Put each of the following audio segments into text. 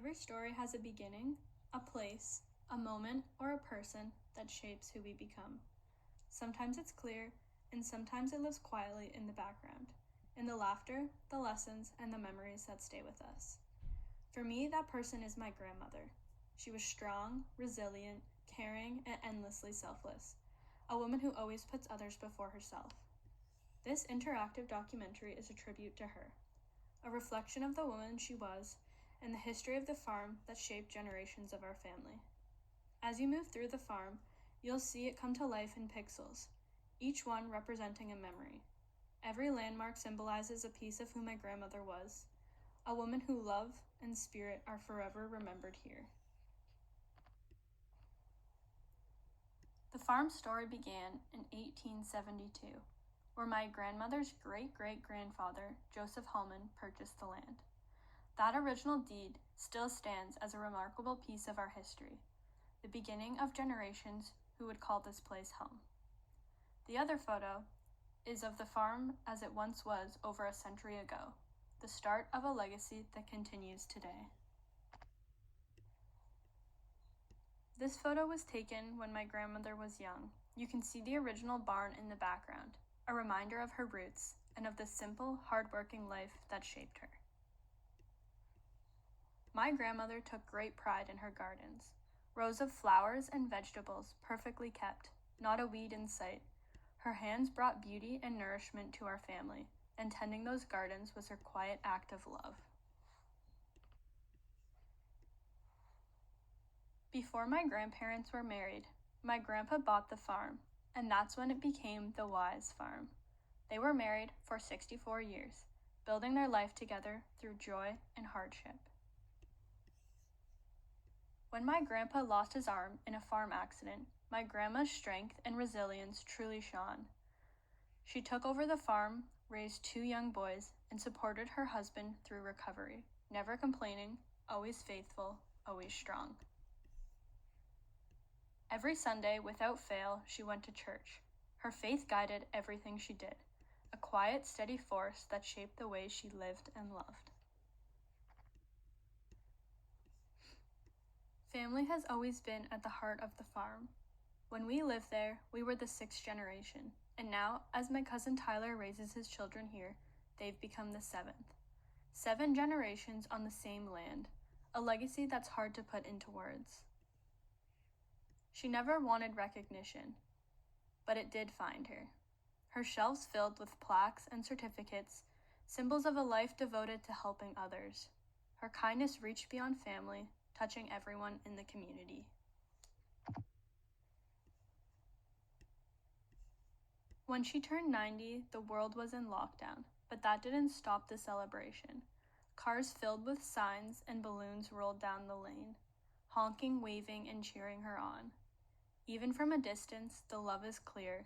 Every story has a beginning, a place, a moment, or a person that shapes who we become. Sometimes it's clear, and sometimes it lives quietly in the background, in the laughter, the lessons, and the memories that stay with us. For me, that person is my grandmother. She was strong, resilient, caring, and endlessly selfless, a woman who always puts others before herself. This interactive documentary is a tribute to her, a reflection of the woman she was and the history of the farm that shaped generations of our family. As you move through the farm, you'll see it come to life in pixels, each one representing a memory. Every landmark symbolizes a piece of who my grandmother was, a woman whose love and spirit are forever remembered here. The farm story began in 1872, where my grandmother's great-great-grandfather, Joseph Hallman, purchased the land. That original deed still stands as a remarkable piece of our history, the beginning of generations who would call this place home. The other photo is of the farm as it once was over a century ago, the start of a legacy that continues today. This photo was taken when my grandmother was young. You can see the original barn in the background, a reminder of her roots and of the simple, hard-working life that shaped her. My grandmother took great pride in her gardens. Rows of flowers and vegetables perfectly kept, not a weed in sight. Her hands brought beauty and nourishment to our family, and tending those gardens was her quiet act of love. Before my grandparents were married, my grandpa bought the farm, and that's when it became the Weiss farm. They were married for 64 years, building their life together through joy and hardship. When my grandpa lost his arm in a farm accident, my grandma's strength and resilience truly shone. She took over the farm, raised 2 young boys, and supported her husband through recovery, never complaining, always faithful, always strong. Every Sunday, without fail, she went to church. Her faith guided everything she did, a quiet, steady force that shaped the way she lived and loved. Family has always been at the heart of the farm. When we lived there, we were the 6th generation, and now, as my cousin Tyler raises his children here, they've become the 7th. 7 generations on the same land, a legacy that's hard to put into words. She never wanted recognition, but it did find her. Her shelves filled with plaques and certificates, symbols of a life devoted to helping others. Her kindness reached beyond family, touching everyone in the community. When she turned 90, the world was in lockdown, but that didn't stop the celebration. Cars filled with signs and balloons rolled down the lane, honking, waving, and cheering her on. Even from a distance, the love is clear.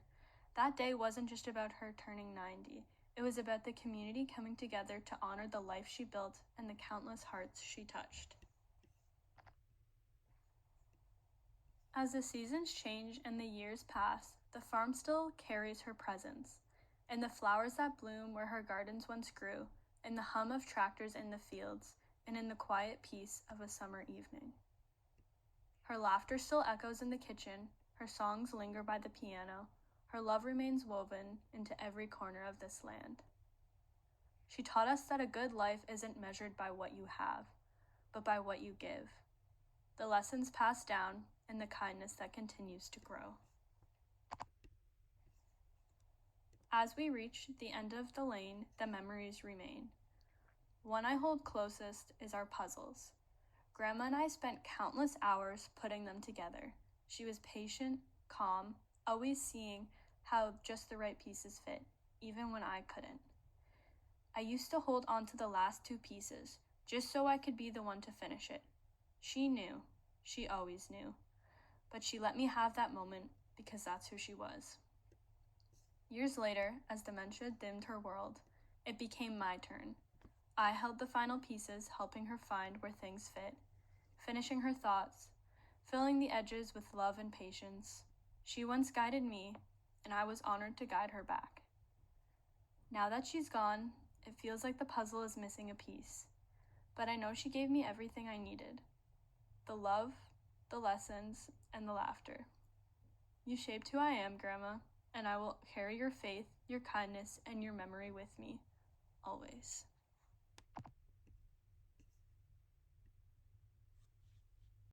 That day wasn't just about her turning 90. It was about the community coming together to honor the life she built and the countless hearts she touched. As the seasons change and the years pass, the farm still carries her presence, and the flowers that bloom where her gardens once grew, in the hum of tractors in the fields, and in the quiet peace of a summer evening. Her laughter still echoes in the kitchen, her songs linger by the piano, her love remains woven into every corner of this land. She taught us that a good life isn't measured by what you have, but by what you give. The lessons passed down, and the kindness that continues to grow. As we reach the end of the lane, the memories remain. One I hold closest is our puzzles. Grandma and I spent countless hours putting them together. She was patient, calm, always seeing how just the right pieces fit, even when I couldn't. I used to hold on to the last 2 pieces, just so I could be the one to finish it. She knew. She always knew. But she let me have that moment because that's who she was. Years later, as dementia dimmed her world, it became my turn. I held the final pieces, helping her find where things fit, finishing her thoughts, filling the edges with love and patience. She once guided me, and I was honored to guide her back. Now that she's gone, it feels like the puzzle is missing a piece. but I know she gave me everything I needed: the love, the lessons, and the laughter. You shaped who I am, Grandma, and I will carry your faith, your kindness, and your memory with me, always.